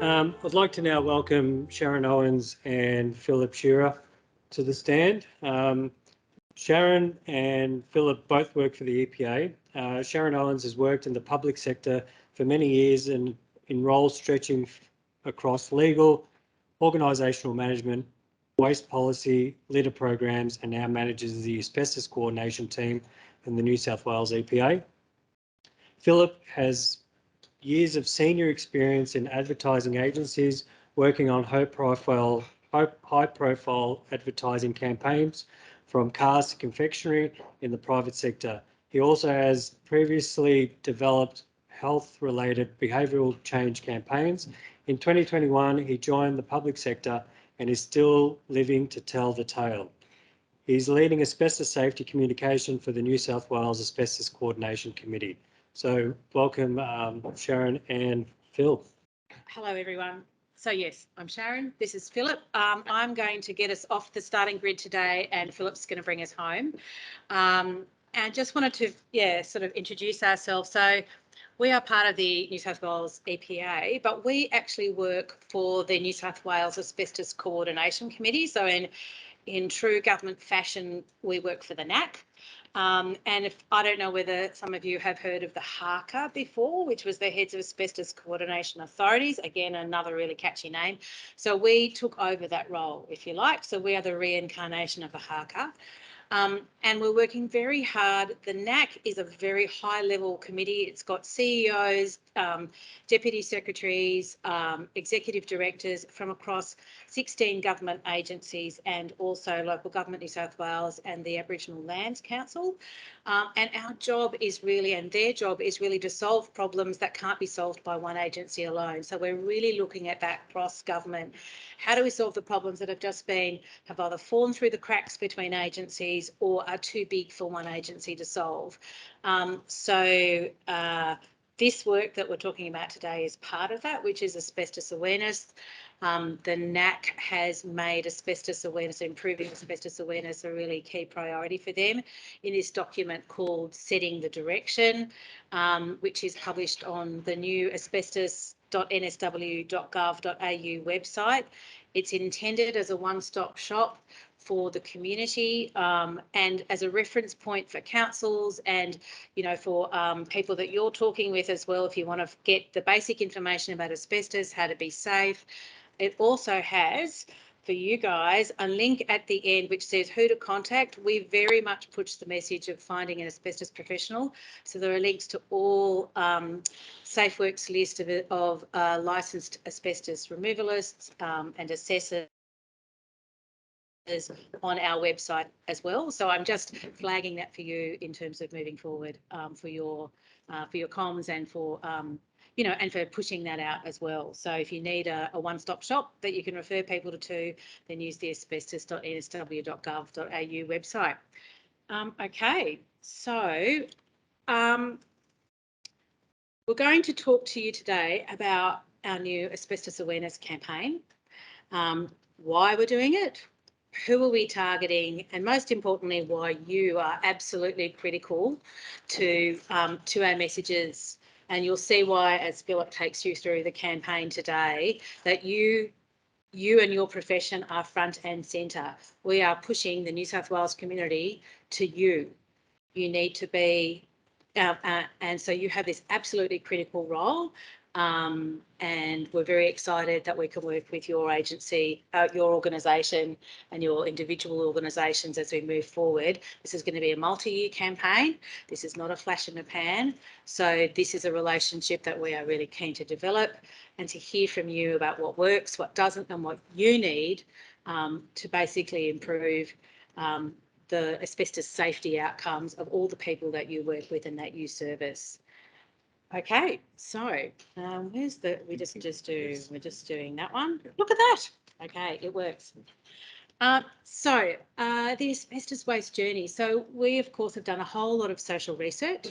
I'd like to now welcome Sharon Owens and Philip Shearer to the stand. Sharon and Philip both work for the EPA. Sharon Owens has worked in the public sector for many years and in roles stretching across legal, organisational management, waste policy, litter programs, and now manages the asbestos coordination team in the New South Wales EPA. Philip has years of senior experience in advertising agencies, working on high-profile advertising campaigns from cars to confectionery in the private sector. He also has previously developed health-related behavioural change campaigns. In 2021, he joined the public sector and is still living to tell the tale. He's leading asbestos safety communication for the New South Wales Asbestos Coordination Committee. So welcome, Sharon and Phil. Hello, everyone. So yes, I'm Sharon. This is Philip. I'm going to get us off the starting grid today, and Philip's going to bring us home. And just wanted to, sort of introduce ourselves. So we are part of the New South Wales EPA, but we actually work for the New South Wales Asbestos Coordination Committee. So in true government fashion, we work for the NAC. And if I don't know whether some of you have heard of the AHCA before, which was the Heads of Asbestos Coordination Authorities, again, another really catchy name. So we took over that role, if you like. So we are the reincarnation of the AHCA. And we're working very hard. The NAC is a very high-level committee. It's got CEOs, deputy secretaries, executive directors from across 16 government agencies and also local government New South Wales and the Aboriginal Lands Council. And our job is really, and their job is really to solve problems that can't be solved by one agency alone. So we're really looking at that cross-government. How do we solve the problems that have either fallen through the cracks between agencies or are too big for one agency to solve? This work that we're talking about today is part of that, which is asbestos awareness. The NAC has made asbestos awareness, improving asbestos awareness, a really key priority for them in this document called Setting the Direction, which is published on the new asbestos.nsw.gov.au website. It's intended as a one-stop shop for the community and as a reference point for councils and, for people that you're talking with as well, if you want to get the basic information about asbestos, how to be safe. It also has, for you guys, a link at the end which says who to contact. We very much push the message of finding an asbestos professional. So there are links to all SafeWorks list of licensed asbestos removalists and assessors on our website as well. So I'm just flagging that for you in terms of moving forward for your comms and for and for pushing that out as well. So if you need a one-stop shop that you can refer people to, then use the asbestos.nsw.gov.au website. Okay, so we're going to talk to you today about our new asbestos awareness campaign, why we're doing it, who are we targeting, and most importantly, why you are absolutely critical to our messages. And you'll see why, as Philip takes you through the campaign today, that you and your profession are front and centre. We are pushing the New South Wales community to you. You need to be, and so you have this absolutely critical role. And we're very excited that we can work with your agency, your organisation and your individual organisations as we move forward. This is going to be a multi-year campaign. This is not a flash in the pan. So this is a relationship that we are really keen to develop and to hear from you about what works, what doesn't, and what you need to basically improve the asbestos safety outcomes of all the people that you work with and that you service. Okay, so we're just doing that one. Look at that. Okay, it works. The asbestos waste journey. So we, of course, have done a whole lot of social research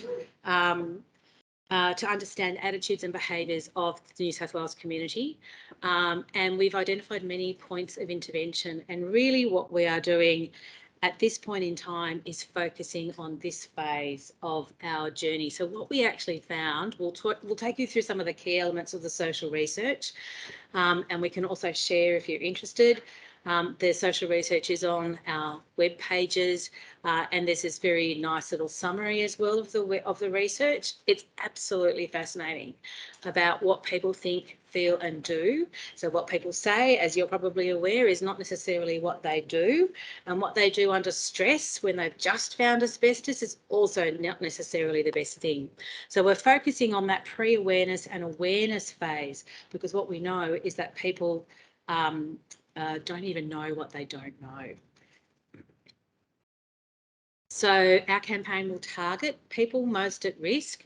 to understand attitudes and behaviours of the New South Wales community. And we've identified many points of intervention. And really what we are doing at this point in time is focusing on this phase of our journey. So what we actually found, we'll take you through some of the key elements of the social research, and we can also share if you're interested. The social research is on our web pages, and there's this very nice little summary as well of the research. It's absolutely fascinating about what people think, feel and do. So what people say, as you're probably aware, is not necessarily what they do, and what they do under stress when they've just found asbestos is also not necessarily the best thing. So we're focusing on that pre-awareness and awareness phase, because what we know is that people don't even know what they don't know. So our campaign will target people most at risk.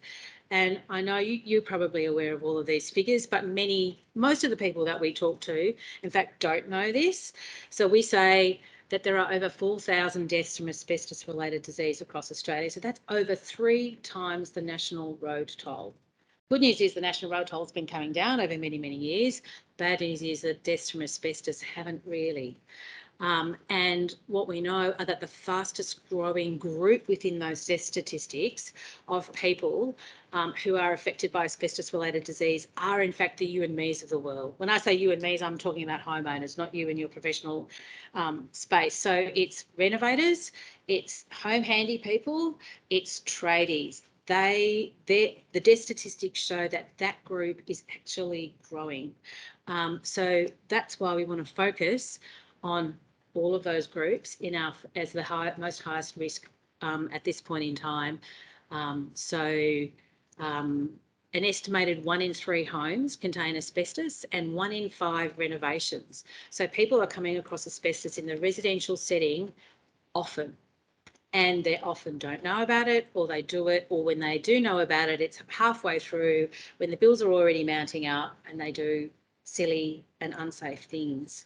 And I know you're probably aware of all of these figures, but most of the people that we talk to, in fact, don't know this. So we say that there are over 4,000 deaths from asbestos-related disease across Australia. So that's over 3 times the national road toll. Good news is the national road toll has been coming down over many, many years. Bad news is that deaths from asbestos haven't really. And what we know are that the fastest growing group within those death statistics of people who are affected by asbestos-related disease are in fact the you and me's of the world. When I say you and me's, I'm talking about homeowners, not you in your professional space. So it's renovators, it's home handy people, it's tradies. The death statistics show that that group is actually growing. So that's why we want to focus on all of those groups as the most highest risk at this point in time. An estimated 1 in 3 homes contain asbestos and 1 in 5 renovations. So people are coming across asbestos in the residential setting often, and they often don't know about it, or they do it, or when they do know about it, it's halfway through when the bills are already mounting up and they do silly and unsafe things.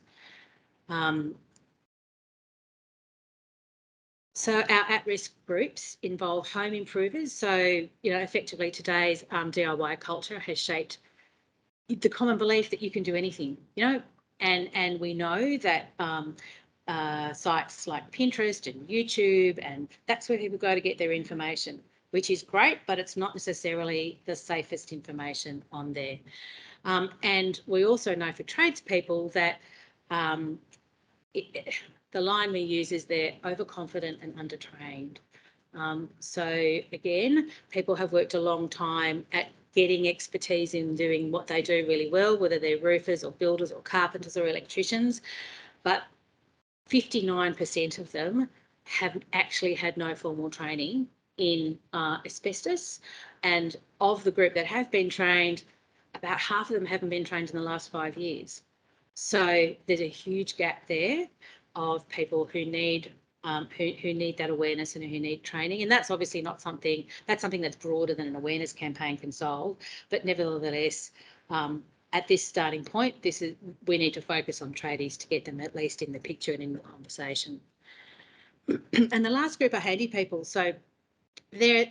So our at-risk groups involve home improvers. So, effectively today's DIY culture has shaped the common belief that you can do anything, and we know that sites like Pinterest and YouTube, and that's where people go to get their information, which is great, but it's not necessarily the safest information on there. And we also know for tradespeople that the line we use is they're overconfident and undertrained. So again, people have worked a long time at getting expertise in doing what they do really well, whether they're roofers or builders or carpenters or electricians, but 59% of them have actually had no formal training in asbestos. And of the group that have been trained, about half of them haven't been trained in the last 5 years. So there's a huge gap there of people who need that awareness and who need training. And that's obviously not something that's broader than an awareness campaign can solve. But nevertheless, at this starting point, we need to focus on tradies to get them at least in the picture and in the conversation. And the last group are handy people. So they're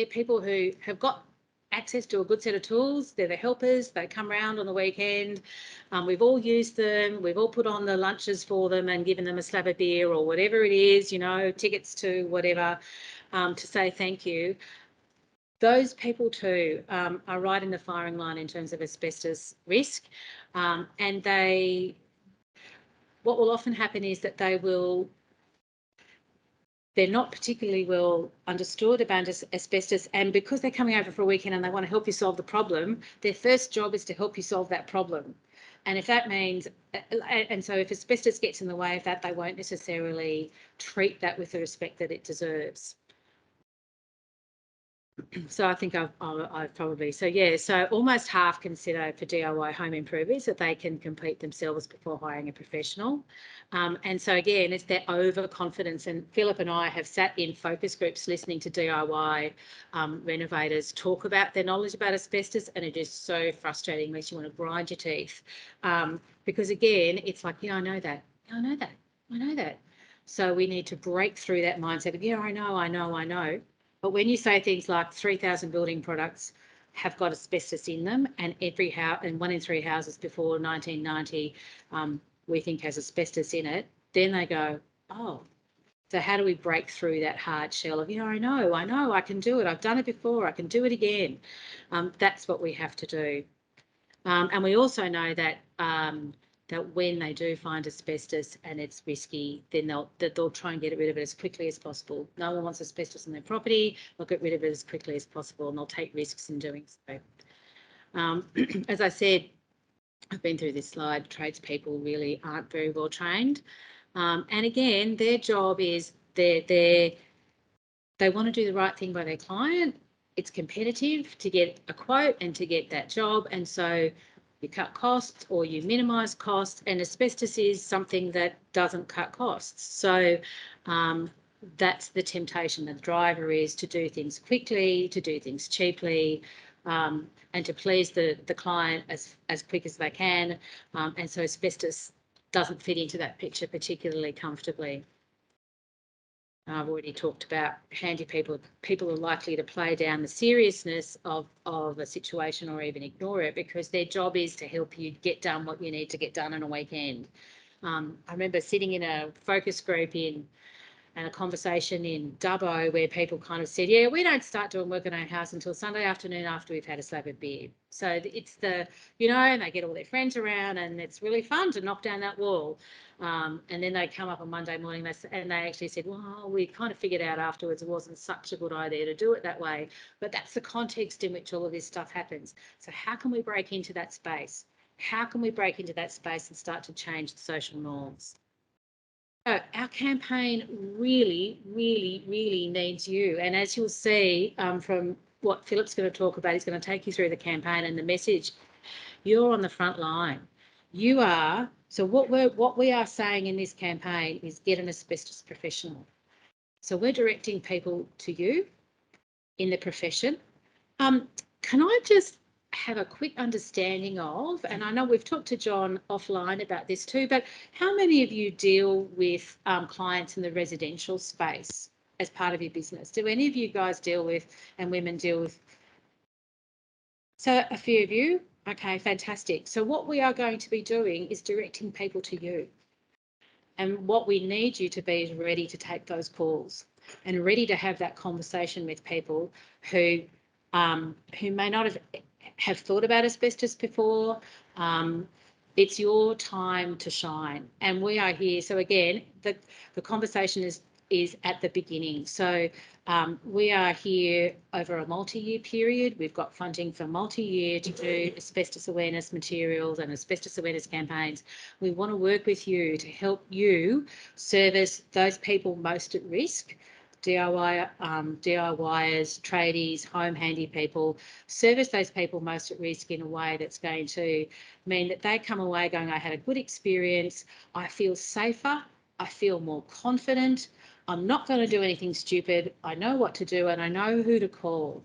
people who have got access to a good set of tools. They're the helpers. They come around on the weekend. We've all used them. We've all put on the lunches for them and given them a slab of beer or whatever it is, tickets to whatever, to say thank you. Those people too are right in the firing line in terms of asbestos risk. And what will often happen is that they're not particularly well understood about asbestos, and because they're coming over for a weekend and they want to help you solve the problem, their first job is to help you solve that problem. And if that means, and so if asbestos gets in the way of that, they won't necessarily treat that with the respect that it deserves. So I think I've probably, so almost half consider for DIY home improvers that they can complete themselves before hiring a professional. And so again, it's their overconfidence. And Philip and I have sat in focus groups listening to DIY renovators talk about their knowledge about asbestos, and it is so frustrating, makes you want to grind your teeth. Because again, it's like, I know that, I know that, I know that. So we need to break through that mindset of, I know. But when you say things like 3,000 building products have got asbestos in them, and every house and 1 in 3 houses before 1990 we think has asbestos in it, then they go, oh, So how do we break through that hard shell of, I know, I can do it. I've done it before. I can do it again. That's what we have to do. And we also know that that when they do find asbestos and it's risky, then they'll try and get rid of it as quickly as possible. No one wants asbestos in their property. They'll get rid of it as quickly as possible, and they'll take risks in doing so. As I said, I've been through this slide. Tradespeople really aren't very well trained, and again, their job is they want to do the right thing by their client. It's competitive to get a quote and to get that job, and so you cut costs or you minimise costs, and asbestos is something that doesn't cut costs. So that's the temptation. The driver is to do things quickly, to do things cheaply, and to please the client as quick as they can. And so asbestos doesn't fit into that picture particularly comfortably. I've already talked about handy people. People are likely to play down the seriousness of a situation or even ignore it because their job is to help you get done what you need to get done on a weekend. I remember sitting in a focus group and a conversation in Dubbo where people kind of said, yeah, we don't start doing work in our house until Sunday afternoon after we've had a slab of beer. So it's and they get all their friends around and it's really fun to knock down that wall. And then they come up on Monday morning and they actually said, well, we kind of figured out afterwards it wasn't such a good idea to do it that way. But that's the context in which all of this stuff happens. So how can we break into that space? How can we break into that space and start to change the social norms? So our campaign really, really, really needs you. And as you'll see from what Philip's going to talk about, he's going to take you through the campaign and the message. You're on the front line. You are. So what we are saying in this campaign is get an asbestos professional. So we're directing people to you in the profession. Can I just have a quick understanding of, and I know we've talked to John offline about this too, but how many of you deal with clients in the residential space as part of your business? Do any of you guys deal with, and women deal with? So a few of you. Okay, fantastic. So what we are going to be doing is directing people to you. And what we need you to be is ready to take those calls and ready to have that conversation with people who may not have thought about asbestos before. It's your time to shine, and we are here. So again, the conversation is at the beginning. So we are here over a multi-year period. We've got funding for multi-year to do asbestos awareness materials and asbestos awareness campaigns. We want to work with you to help you service those people most at risk. DIYers, tradies, home handy people, service those people most at risk in a way that's going to mean that they come away going, I had a good experience, I feel safer, I feel more confident, I'm not going to do anything stupid, I know what to do and I know who to call.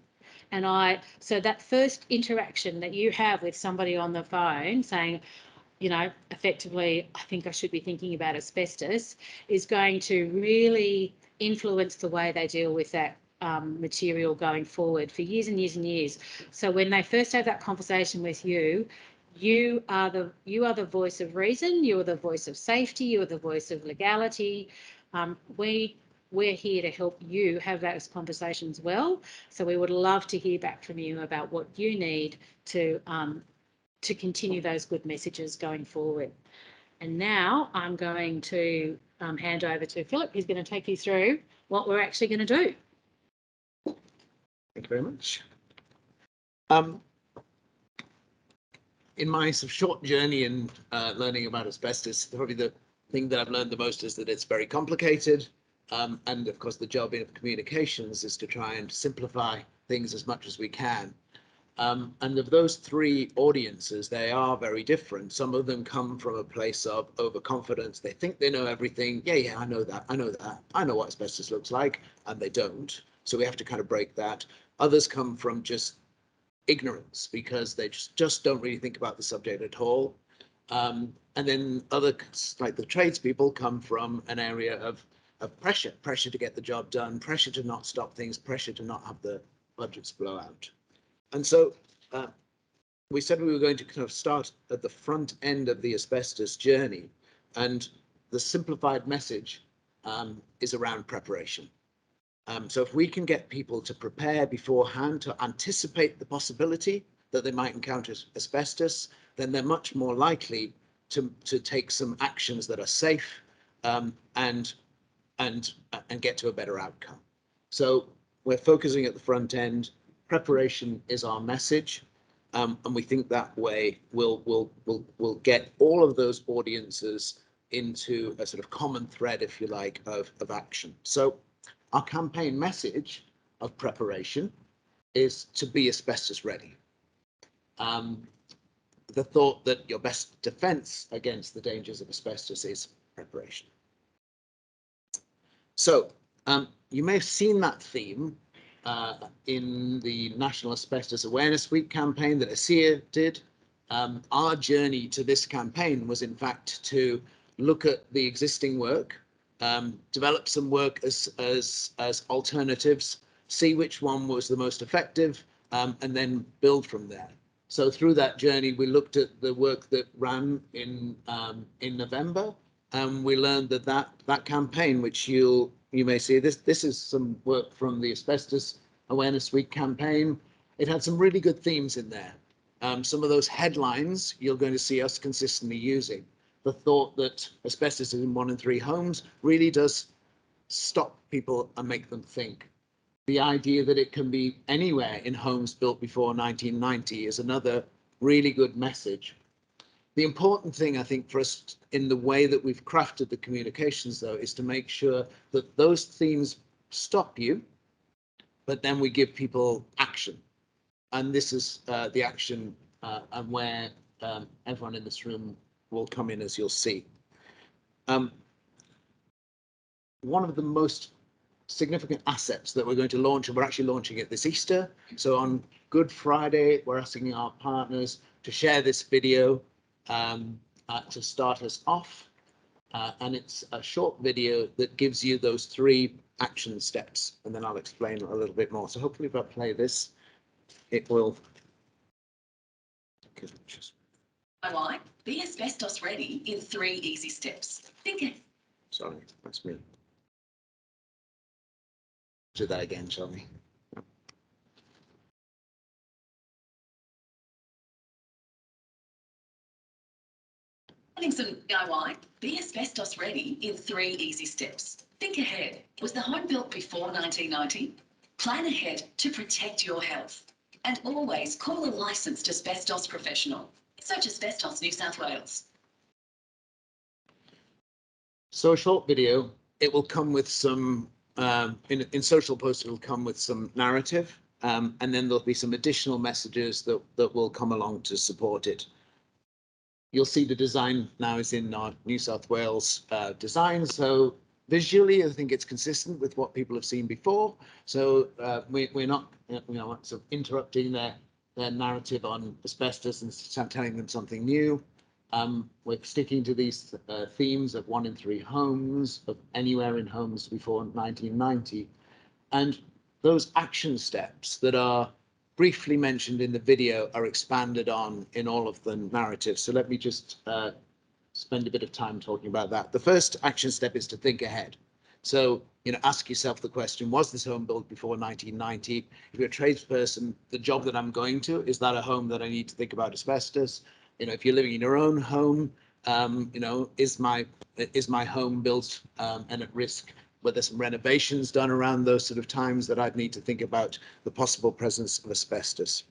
And so that first interaction that you have with somebody on the phone saying, effectively, I think I should be thinking about asbestos, is going to really influence the way they deal with that material going forward for years and years and years. So when they first have that conversation with you, you are the voice of reason, you are the voice of safety, you are the voice of legality. We're here to help you have those conversations well. So we would love to hear back from you about what you need to continue those good messages going forward. And now I'm going to hand over to Philip, who's going to take you through what we're actually going to do. Thank you very much. In my sort of short journey in learning about asbestos, probably the thing that I've learned the most is that it's very complicated. And of course, the job of communications is to try and simplify things as much as we can. And of those three audiences, they are very different. Some of them come from a place of overconfidence. They think they know everything. Yeah, I know that. I know that. I know what asbestos looks like, and they don't. So we have to kind of break that. Others come from just ignorance because they just don't really think about the subject at all. And then others, like the tradespeople, come from an area of pressure to get the job done, pressure to not stop things, pressure to not have the budgets blow out. And so we said we were going to kind of start at the front end of the asbestos journey. And the simplified message is around preparation. So if we can get people to prepare beforehand, to anticipate the possibility that they might encounter asbestos, then they're much more likely to take some actions that are safe and get to a better outcome. So we're focusing at the front end. Preparation is our message, and we think that way we'll get all of those audiences into a sort of common thread, if you like, of action. So our campaign message of preparation is to be asbestos ready. The thought that your best defense against the dangers of asbestos is preparation. So you may have seen that theme in the National Asbestos Awareness Week campaign that AHCA did. Our journey to this campaign was in fact to look at the existing work, develop some work as alternatives, see which one was the most effective, and then build from there. So through that journey, we looked at the work that ran in November, and we learned that campaign, which you may see, this is some work from the Asbestos Awareness Week campaign. It had some really good themes in there. Some of those headlines you're going to see us consistently using. The thought that asbestos is in 1 in 3 homes really does stop people and make them think. The idea that it can be anywhere in homes built before 1990 is another really good message. The important thing, I think, for us in the way that we've crafted the communications, though, is to make sure that those themes stop you, but then we give people action. And this is the action and where everyone in this room will come in, as you'll see. One of the most significant assets that we're going to launch, and we're actually launching it this Easter. So on Good Friday, we're asking our partners to share this video to start us off. And it's a short video that gives you those 3 action steps, and then I'll explain a little bit more. So hopefully if I play this, it will. DIY, be asbestos ready in 3 easy steps. Think it. Sorry, that's me. Do that again, shall we? Having some DIY, be asbestos ready in 3 easy steps. Think ahead. Was the home built before 1990? Plan ahead to protect your health. And always call a licensed asbestos professional, such as Asbestos New South Wales. So a short video, it will come with some, in social posts, it will come with some narrative, and then there'll be some additional messages that will come along to support it. You'll see the design now is in our New South Wales design. So visually, I think it's consistent with what people have seen before. So we're not, sort of interrupting their narrative on asbestos and telling them something new. We're sticking to these themes of 1 in 3 homes, of anywhere in homes before 1990. And those action steps that are briefly mentioned in the video are expanded on in all of the narratives. So let me just spend a bit of time talking about that. The first action step is to think ahead. So, ask yourself the question, was this home built before 1990? If you're a tradesperson, the job that I'm going to, is that a home that I need to think about asbestos? If you're living in your own home, is my home built and at risk? Were there some renovations done around those sort of times that I'd need to think about the possible presence of asbestos?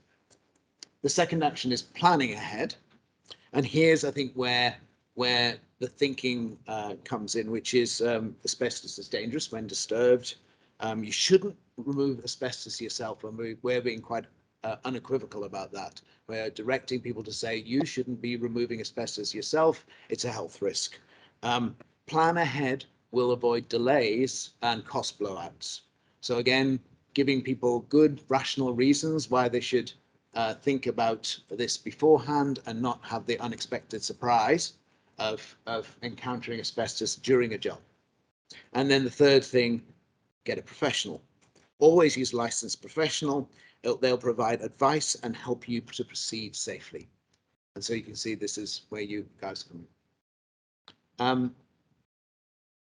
The second action is planning ahead. And here's, I think, where the thinking comes in, which is asbestos is dangerous when disturbed. You shouldn't remove asbestos yourself, and we're being quite unequivocal about that. We're directing people to say you shouldn't be removing asbestos yourself. It's a health risk. Plan ahead will avoid delays and cost blowouts. So again, giving people good rational reasons why they should think about this beforehand and not have the unexpected surprise of encountering asbestos during a job. And then the third thing, get a professional. Always use a licensed professional. They'll provide advice and help you to proceed safely. And so you can see this is where you guys come in.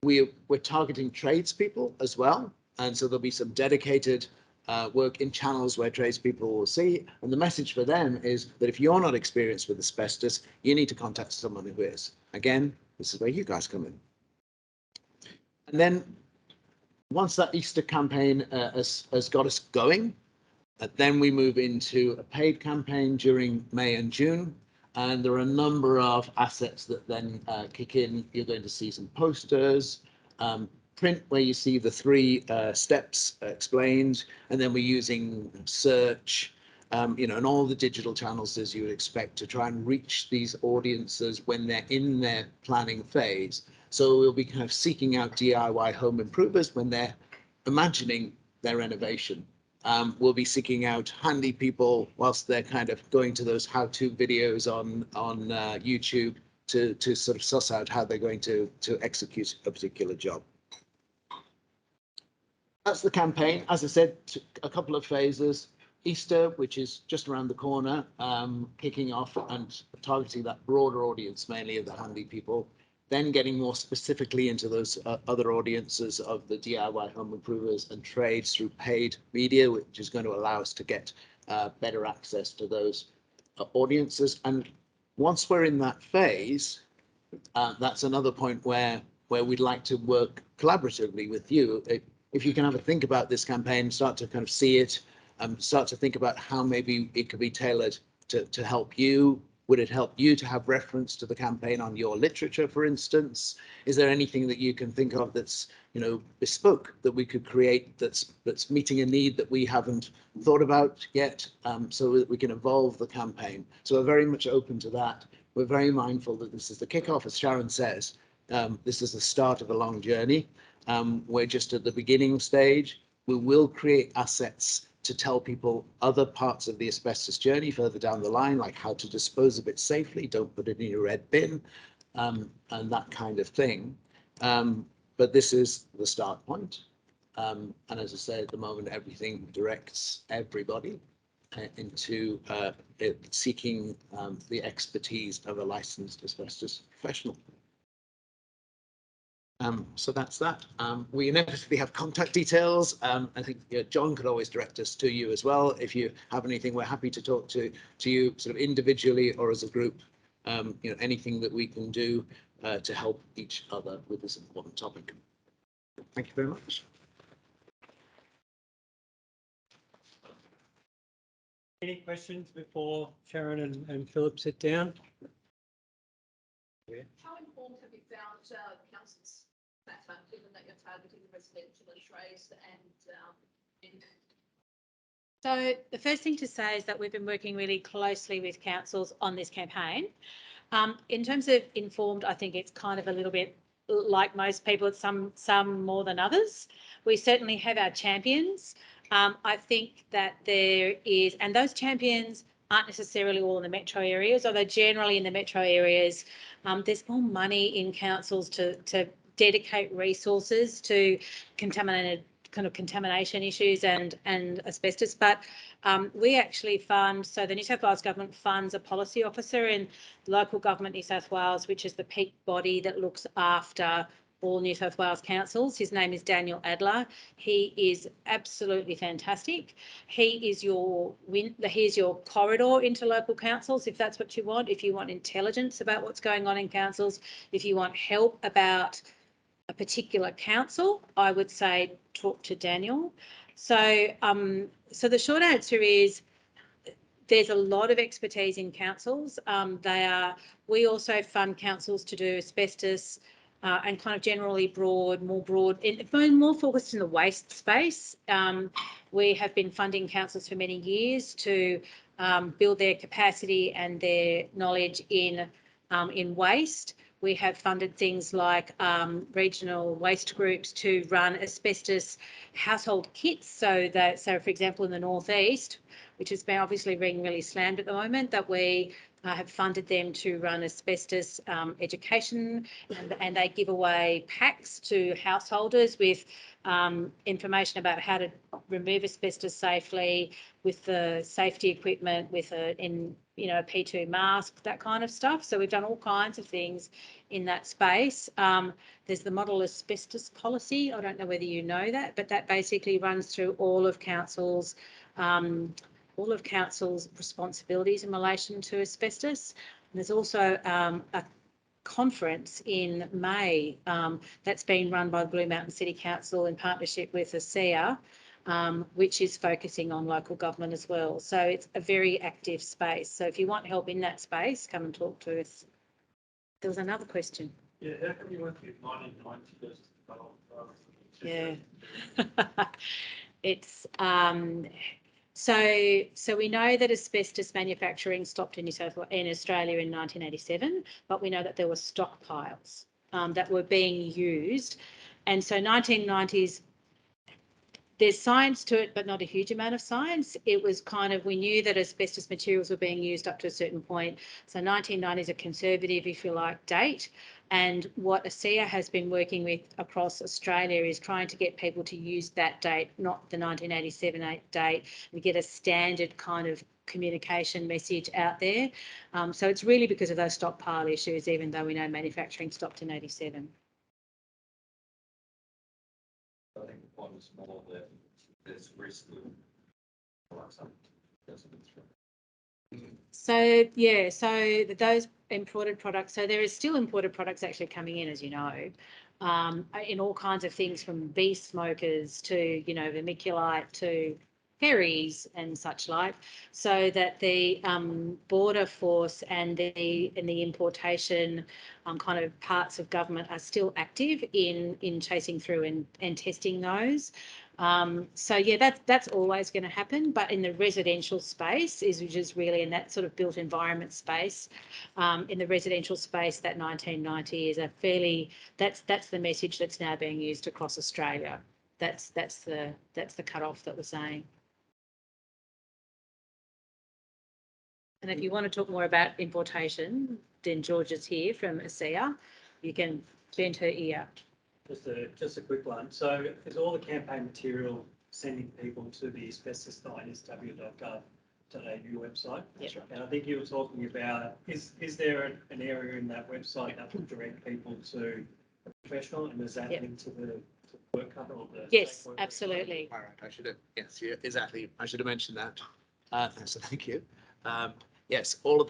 We're targeting tradespeople as well. And so there'll be some dedicated work in channels where tradespeople will see. And the message for them is that if you're not experienced with asbestos, you need to contact someone who is. Again, this is where you guys come in. And then once that Easter campaign has got us going, then we move into a paid campaign during May and June. And there are a number of assets that then kick in. You're going to see some posters, print where you see the 3 steps explained, and then we're using search, and all the digital channels as you would expect to try and reach these audiences when they're in their planning phase. So we'll be kind of seeking out DIY home improvers when they're imagining their renovation. We'll be seeking out handy people whilst they're kind of going to those how-to videos on YouTube to sort of suss out how they're going to execute a particular job. That's the campaign. As I said, a couple of phases. Easter, which is just around the corner, kicking off and targeting that broader audience, mainly of the handy people. Then getting more specifically into those other audiences of the DIY home improvers and trades through paid media, which is going to allow us to get better access to those audiences. And once we're in that phase, that's another point where we'd like to work collaboratively with you. If you can have a think about this campaign, start to kind of see it, start to think about how maybe it could be tailored to help you. Would it help you to have reference to the campaign on your literature, for instance? Is there anything that you can think of that's, bespoke that we could create that's meeting a need that we haven't thought about yet, so that we can evolve the campaign? So we're very much open to that. We're very mindful that this is the kickoff, as Sharon says. This is the start of a long journey. We're just at the beginning stage. We will create assets to tell people other parts of the asbestos journey further down the line, like how to dispose of it safely, don't put it in your red bin, and that kind of thing. But this is the start point. And as I say, at the moment, everything directs everybody into seeking the expertise of a licensed asbestos professional. So that's that. We inevitably have contact details. I think John could always direct us to you as well. If you have anything, we're happy to talk to you sort of individually or as a group. Anything that we can do to help each other with this important topic. Thank you very much. Any questions before Sharon and Philip sit down? How informed have you found councils that given that you're targeting residential and trades and So the first thing to say is that we've been working really closely with councils on this campaign. In terms of informed, I think it's kind of a little bit like most people, it's some more than others. We certainly have our champions. I think that there is, and those champions aren't necessarily all in the metro areas, although generally in the metro areas, there's more money in councils to dedicate resources to contamination issues and asbestos. But we actually fund, so the New South Wales government funds a policy officer in local government New South Wales, which is the peak body that looks after all New South Wales councils. His name is Daniel Adler. He is absolutely fantastic. He is your corridor into local councils, if that's what you want. If you want intelligence about what's going on in councils, if you want help about a particular council, I would say talk to Daniel. So, so the short answer is there's a lot of expertise in councils. We also fund councils to do asbestos and kind of generally more focused in the waste space. We have been funding councils for many years to build their capacity and their knowledge in waste. We have funded things like regional waste groups to run asbestos household kits. So for example, in the northeast, which has been obviously being really slammed at the moment, that we have funded them to run asbestos education, and they give away packs to householders with information about how to remove asbestos safely with the safety equipment, with a P2 mask, that kind of stuff. So we've done all kinds of things in that space. There's the model asbestos policy. I don't know whether you know that, but that basically runs through all of council's responsibilities in relation to asbestos. And there's also a conference in May that's been run by the Blue Mountain City Council in partnership with AHCA, which is focusing on local government as well. So it's a very active space. So if you want help in that space, come and talk to us. There was another question. Yeah, how come you went with 1990 versus 12? Yeah. It's so we know that asbestos manufacturing stopped in Australia in 1987, but we know that there were stockpiles that were being used, and so 1990s. There's science to it, but not a huge amount of science. It was kind of, we knew that asbestos materials were being used up to a certain point. So 1990 is a conservative, if you like, date. And what AHCA has been working with across Australia is trying to get people to use that date, not the 1987 date, and get a standard kind of communication message out there. So it's really because of those stockpile issues, even though we know manufacturing stopped in 87. I think the point was more that there's risk of something doesn't through. So yeah, so those imported products. So there is still imported products actually coming in, as you know, in all kinds of things, from bee smokers to vermiculite to ferries and such like. So that the border force and the importation kind of parts of government are still active in chasing through and testing those. So yeah, that's always going to happen, but in the residential space which is really in that sort of built environment space, in the residential space, that 1990 is that's the message that's now being used across Australia. That's the cutoff that we're saying. And if you want to talk more about importation, then George is here from AHCA. You can bend her ear. Just a quick one. So is all the campaign material sending people to the asbestos.nsw.gov.au website? That's right. And I think you were talking about, is there an area in that website that will direct people to a professional, and is that linked to the work cover or the? Yes, absolutely. All right, I should have, yes, yeah, exactly. I should have mentioned that. So thank you. Yes, all of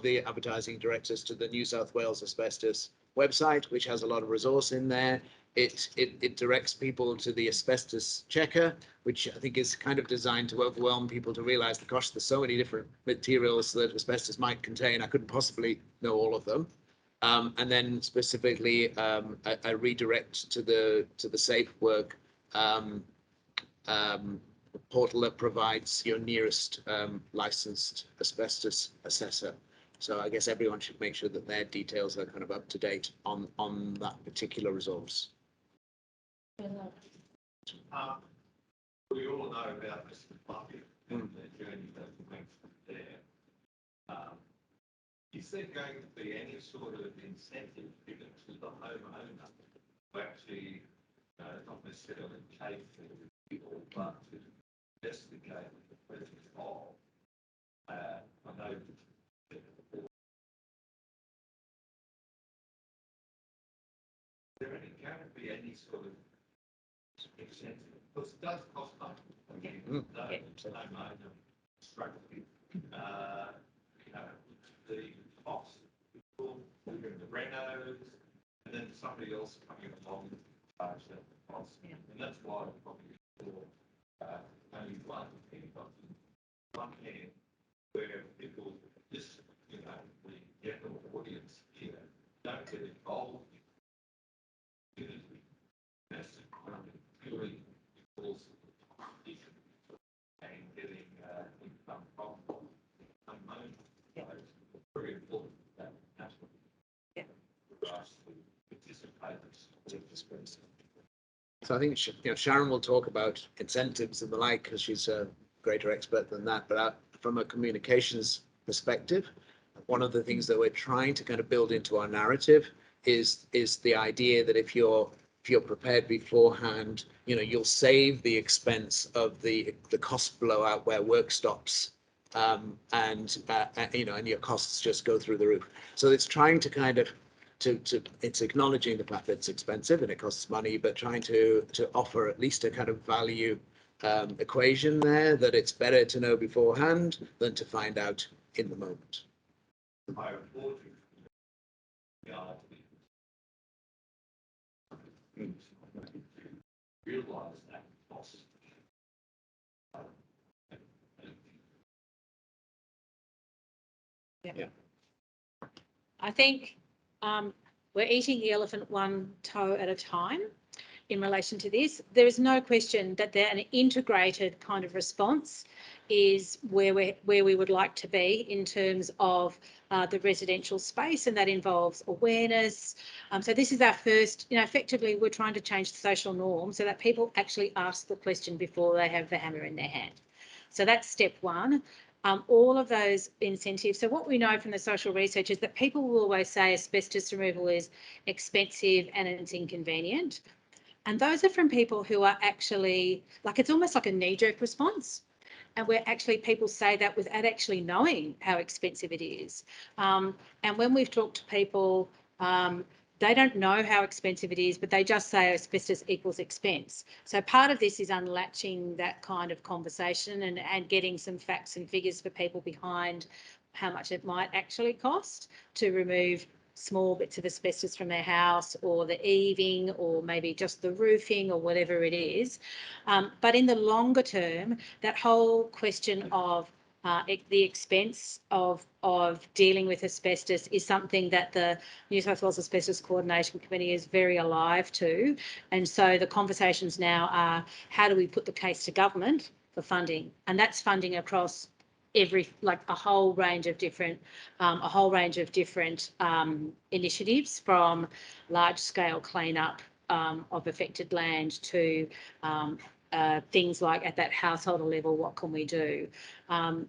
the advertising directs us to the New South Wales asbestos website, which has a lot of resource in there. It directs people to the asbestos checker, which I think is kind of designed to overwhelm people to realise that, gosh, there's so many different materials that asbestos might contain. I couldn't possibly know all of them. And then specifically a redirect to the Safe Work portal that provides your nearest licensed asbestos assessor. So I guess everyone should make sure that their details are kind of up to date on that particular resource. We all know about this market and the journey that we went through there. Is there going to be any sort of incentive given to the homeowner to actually not necessarily pay for people, but to investigate the presence of? I know. Is there going to be any sort of incentive? Because it does cost money. The homeowner struggling. The cost, people, the renos, and then somebody else coming along and charge that cost. Yeah. And that's why we probably saw only one hand where people, just, the general audience here don't get involved in it. That's purely because of the competition and getting income from homeowners. Very important that national for us to participate in this process. So I think Sharon will talk about incentives and the like, because she's a greater expert than that. But from a communications perspective, one of the things that we're trying to kind of build into our narrative is the idea that if you're if you're prepared beforehand, you know, you'll save the expense of the cost blowout where work stops, and you know, and your costs just go through the roof. So it's trying to kind of it's acknowledging the fact that it's expensive and it costs money, but trying to offer at least a kind of value equation there, that it's better to know beforehand than to find out in the moment. I applaud you. Realize that cost. I think we're eating the elephant one toe at a time in relation to this. There is no question that an integrated kind of response is where we would like to be in terms of the residential space, and that involves awareness. So this is our first, you know, effectively we're trying to change the social norm so that people actually ask the question before they have the hammer in their hand. So that's step one. All of those incentives. So what we know from the social research is that people will always say asbestos removal is expensive and it's inconvenient. And those are from people who are actually, like, it's almost like a knee-jerk response. And where actually people say that without actually knowing how expensive it is. And when we've talked to people, they don't know how expensive it is, but they just say asbestos equals expense. So part of this is unlatching that kind of conversation and getting some facts and figures for people behind how much it might actually cost to remove small bits of asbestos from their house, or the eaving, or maybe just the roofing, or whatever it is. But in the longer term, that whole question of the expense of dealing with asbestos is something that the New South Wales Asbestos Coordination Committee is very alive to. And so the conversations now are, how do we put the case to government for funding? And that's funding across a whole range of different initiatives, from large scale cleanup of affected land to things like at that householder level, what can we do?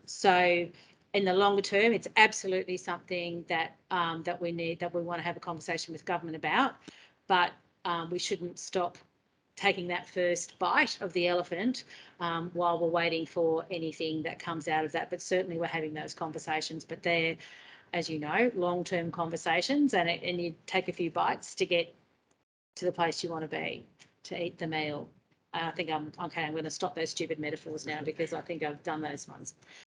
So in the longer term, it's absolutely something that we want to have a conversation with government about, but we shouldn't stop taking that first bite of the elephant while we're waiting for anything that comes out of that. But certainly we're having those conversations, but they're, as you know, long-term conversations, and you take a few bites to get to the place you want to be, to eat the meal. I think I'm okay. I'm going to stop those stupid metaphors now because I think I've done those ones.